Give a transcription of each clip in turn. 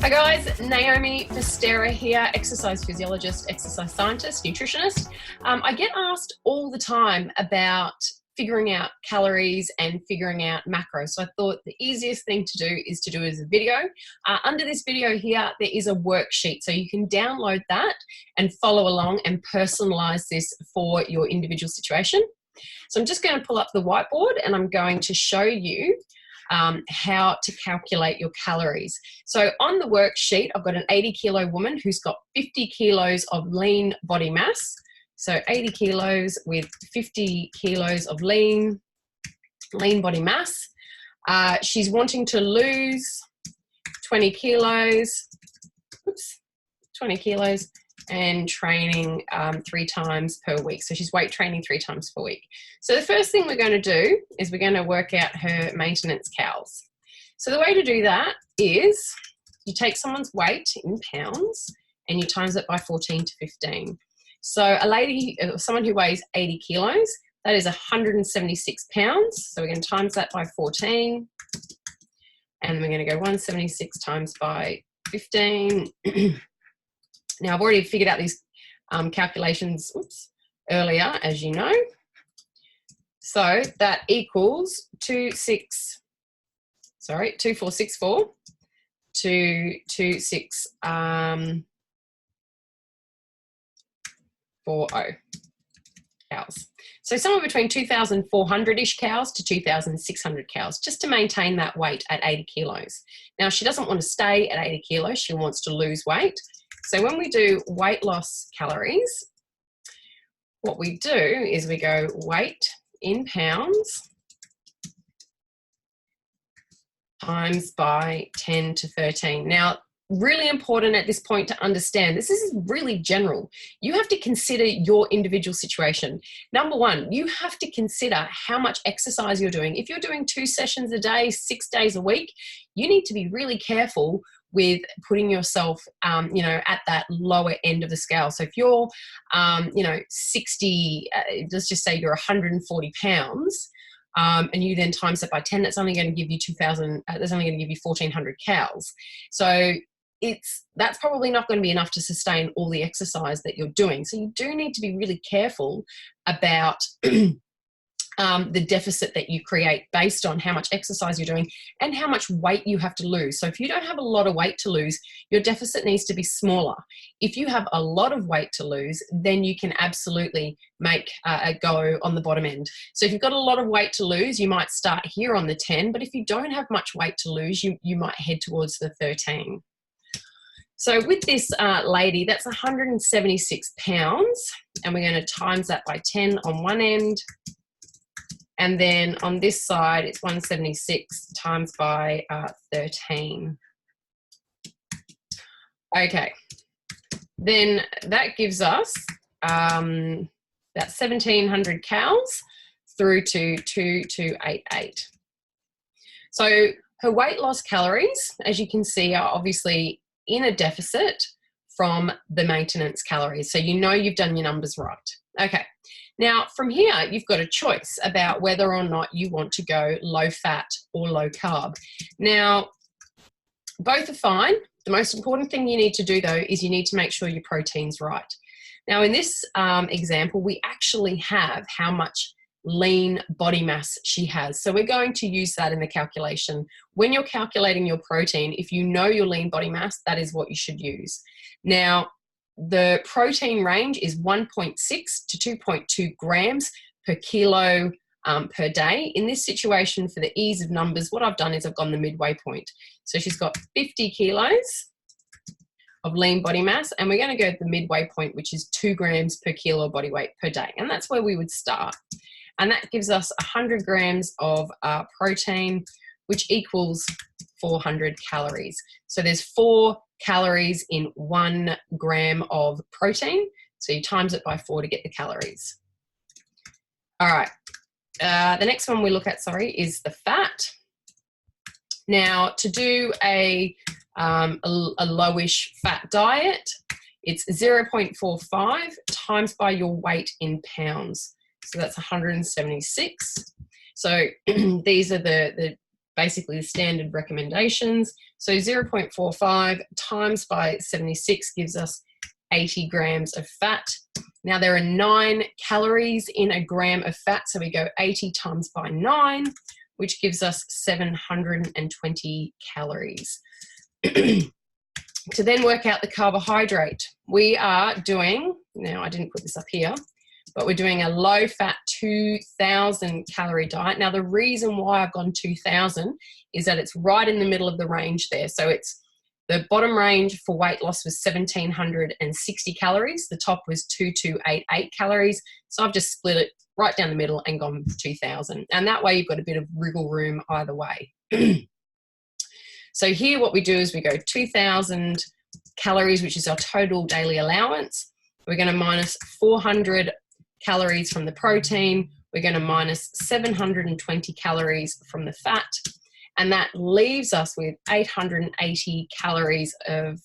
Hi guys, Naomi Festera here, exercise physiologist, exercise scientist, nutritionist. I get asked all the time about figuring out calories and figuring out macros. So I thought the easiest thing to do is to do as a video. Under this video here, there is a worksheet. So you can download that and follow along and personalize this for your individual situation. So I'm just going to pull up the whiteboard and I'm going to show you how to calculate your calories. So on the worksheet, I've got an 80 kilo woman who's got 50 kilos of lean body mass. So 80 kilos with 50 kilos of lean body mass. She's wanting to lose 20 kilos, 20 kilos and training 3 times per week. So she's weight training 3 times per week. So the first thing we're going to do is we're going to work out her maintenance calories. So the way to do that is you take someone's weight in pounds and you times it by 14 to 15. So a lady, someone who weighs 80 kilos, that is 176 pounds. So we're going to times that by 14 and we're going to go 176 times by 15. Now, I've already figured out these calculations earlier, as you know. So that equals 2464 to 2640 cows. So somewhere between 2,400-ish cows to 2,600 cows, just to maintain that weight at 80 kilos. Now, she doesn't want to stay at 80 kilos. She wants to lose weight. So when we do weight loss calories, what we do is we go weight in pounds times by 10 to 13. Now, really important at this point to understand, this is really general. You have to consider your individual situation. Number one, you have to consider how much exercise you're doing. If you're doing 2 sessions a day, 6 days a week, you need to be really careful with putting yourself, at that lower end of the scale. So if you're, 60, let's just say you're 140 pounds, and you then times that by 10, that's only going to give you 2,000, that's only going to give you 1,400 cows. So that's probably not going to be enough to sustain all the exercise that you're doing. So you do need to be really careful about the deficit that you create based on how much exercise you're doing and how much weight you have to lose. So if you don't have a lot of weight to lose, your deficit needs to be smaller. If you have a lot of weight to lose, then you can absolutely make a go on the bottom end. So if you've got a lot of weight to lose, you might start here on the 10, but if you don't have much weight to lose, you might head towards the 13. So with this lady, that's 176 pounds, and we're going to times that by 10 on one end. And then on this side, it's 176 times by 13. Okay. Then that gives us that 1,700 cows through to 2288. So her weight loss calories, as you can see, are obviously in a deficit from the maintenance calories. So you know you've done your numbers right. Okay. Now, from here, you've got a choice about whether or not you want to go low fat or low carb. Now, both are fine. The most important thing you need to do, though, is you need to make sure your protein's right. Now, in this example, we actually have how much lean body mass she has. So we're going to use that in the calculation. When you're calculating your protein, if you know your lean body mass, that is what you should use. Now, the protein range is 1.6 to 2.2 grams per kilo per day. In this situation, for the ease of numbers, what I've done is I've gone the midway point. So she's got 50 kilos of lean body mass, and we're going to go to the midway point, which is 2 grams per kilo body weight per day. And that's where we would start. And that gives us 100 grams of protein, which equals 400 calories. So there's 4 calories in 1 gram of protein. So you times it by 4 to get the calories. All right. The next one we look at, is the fat. Now, to do a lowish fat diet, it's 0.45 times by your weight in pounds. So that's 176. So these are the basically the standard recommendations. So 0.45 times by 76 gives us 80 grams of fat. Now there are 9 calories in a gram of fat, so we go 80 times by 9, which gives us 720 calories. To then work out the carbohydrate, we are doing, now I didn't put this up here, but we're doing a low-fat 2,000 calorie diet. Now the reason why I've gone 2,000 is that it's right in the middle of the range there. So it's the bottom range for weight loss was 1,760 calories. The top was 2,288 calories. So I've just split it right down the middle and gone 2,000. And that way you've got a bit of wriggle room either way. So here what we do is we go 2,000 calories, which is our total daily allowance. We're going to minus 400 calories from the protein. We're going to minus 720 calories from the fat. And that leaves us with 880 calories of,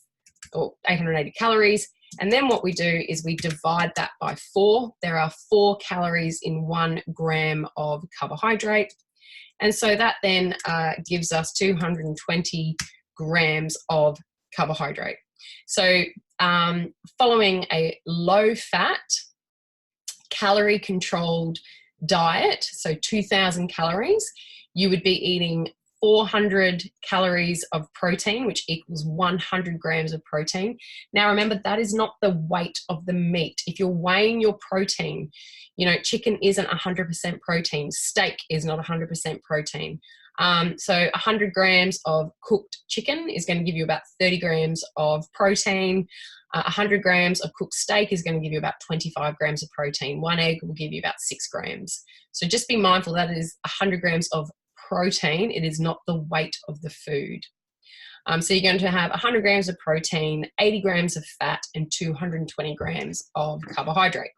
or 880 calories. And then what we do is we divide that by 4. There are 4 calories in 1 gram of carbohydrate. And so that then gives us 220 grams of carbohydrate. So following a low-fat, calorie-controlled diet, so 2,000 calories, you would be eating 400 calories of protein, which equals 100 grams of protein. Now remember, that is not the weight of the meat. If you're weighing your protein, you know, chicken isn't 100% protein. Steak is not 100% protein. So 100 grams of cooked chicken is going to give you about 30 grams of protein. 100 grams of cooked steak is going to give you about 25 grams of protein. 1 egg will give you about 6 grams. So just be mindful that it is 100 grams of protein. It is not the weight of the food. So you're going to have 100 grams of protein, 80 grams of fat, and 220 grams of carbohydrate.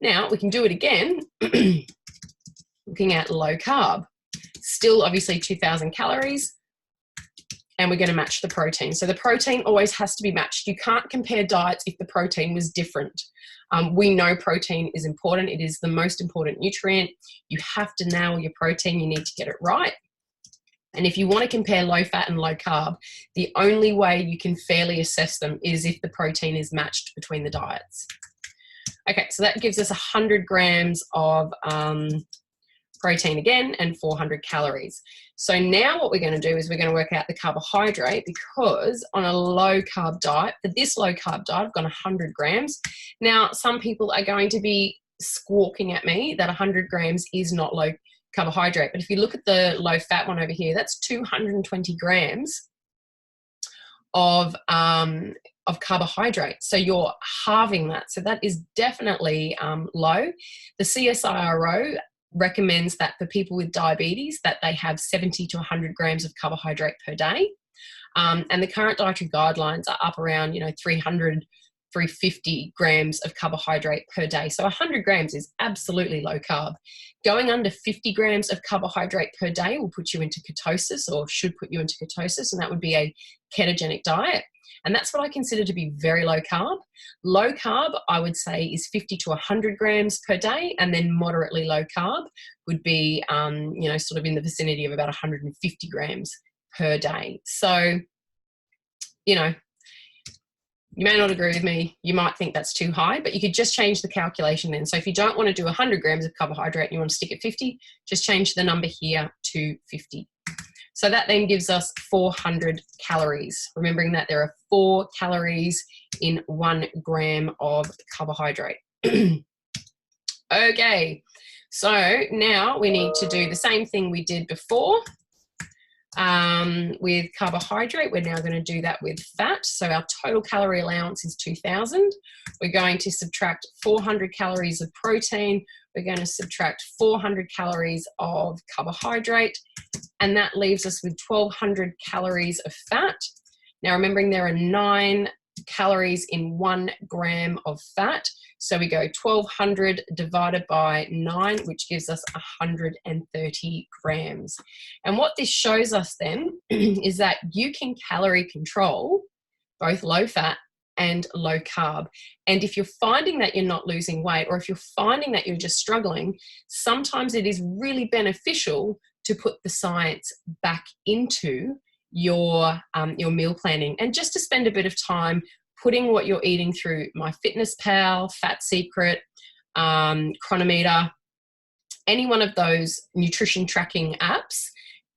Now we can do it again, looking at low carb. Still obviously 2,000 calories, and we're going to match the protein. So the protein always has to be matched. You can't compare diets if the protein was different. We know protein is important. It is the most important nutrient. You have to nail your protein. You need to get it right. And if you want to compare low fat and low carb, the only way you can fairly assess them is if the protein is matched between the diets. Okay, so that gives us 100 grams of protein again and 400 calories. So now what we're going to do is we're going to work out the carbohydrate, because on a low carb diet, for this low carb diet, I've got 100 grams. Now, some people are going to be squawking at me that 100 grams is not low carbohydrate. But if you look at the low fat one over here, that's 220 grams of carbohydrate. So you're halving that. So that is definitely low. The CSIRO recommends that for people with diabetes that they have 70 to 100 grams of carbohydrate per day. And the current dietary guidelines are up around, 300, 350 grams of carbohydrate per day. So 100 grams is absolutely low carb. Going under 50 grams of carbohydrate per day will put you into ketosis, or should put you into ketosis, and that would be a ketogenic diet. And that's what I consider to be very low carb. Low carb, I would say, is 50 to 100 grams per day, and then moderately low carb would be, sort of in the vicinity of about 150 grams per day. So, you may not agree with me. You might think that's too high, but you could just change the calculation then. So if you don't want to do 100 grams of carbohydrate and you want to stick at 50, just change the number here to 50. So that then gives us 400 calories, remembering that there are 4 calories in 1 gram of carbohydrate. Okay, so now we need to do the same thing we did before with carbohydrate. We're now going to do that with fat. So our total calorie allowance is 2,000. We're going to subtract 400 calories of protein. We're going to subtract 400 calories of carbohydrate, and that leaves us with 1,200 calories of fat. Now, remembering there are 9 calories in 1 gram of fat. So we go 1,200 divided by 9, which gives us 130 grams. And what this shows us then is that you can calorie control both low fat and low carb. And if you're finding that you're not losing weight, or if you're finding that you're just struggling, sometimes it is really beneficial to put the science back into your meal planning, and just to spend a bit of time putting what you're eating through MyFitnessPal, Fat Secret, Chronometer, any one of those nutrition tracking apps,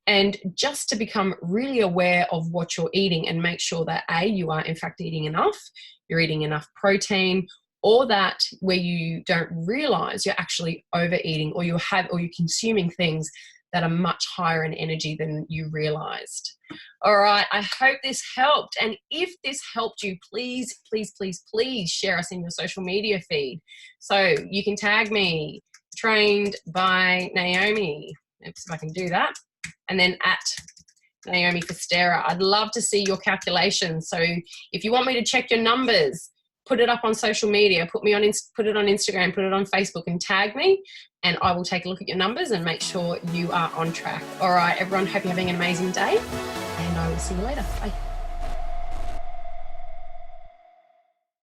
and just to become really aware of what you're eating and make sure that you are in fact eating enough, you're eating enough protein, or that where you don't realize you're actually overeating, or you're consuming things that are much higher in energy than you realized. All right, I hope this helped. And if this helped you, please, please, please, please share us in your social media feed. So you can tag me, Trained by Naomi. Oops, if I can do that. And then at Naomi Fostera. I'd love to see your calculations. So if you want me to check your numbers, put it up on social media, put it on Instagram, put it on Facebook, and tag me, and I will take a look at your numbers and make sure you are on track. All right, everyone, hope you're having an amazing day, and I will see you later. Bye.